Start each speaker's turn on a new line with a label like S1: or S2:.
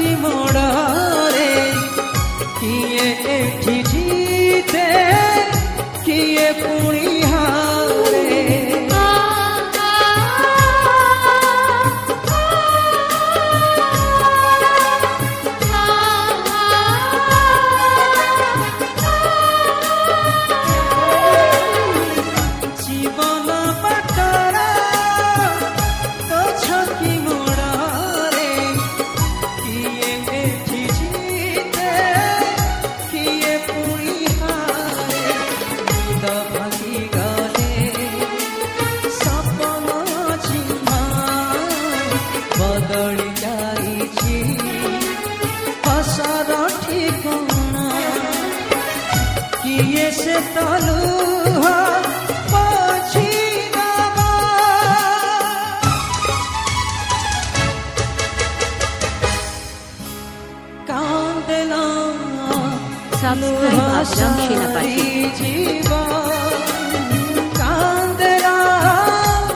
S1: କି ମୋଡ଼ରେ କିଏ ଏଠି ଜିତେ କିଏ ପୁଣି ହାରେ से तलुहा पोछी दबा कांदला
S2: সাবস্ক্রাইব আবরাম সেনাপতি।
S1: जीवा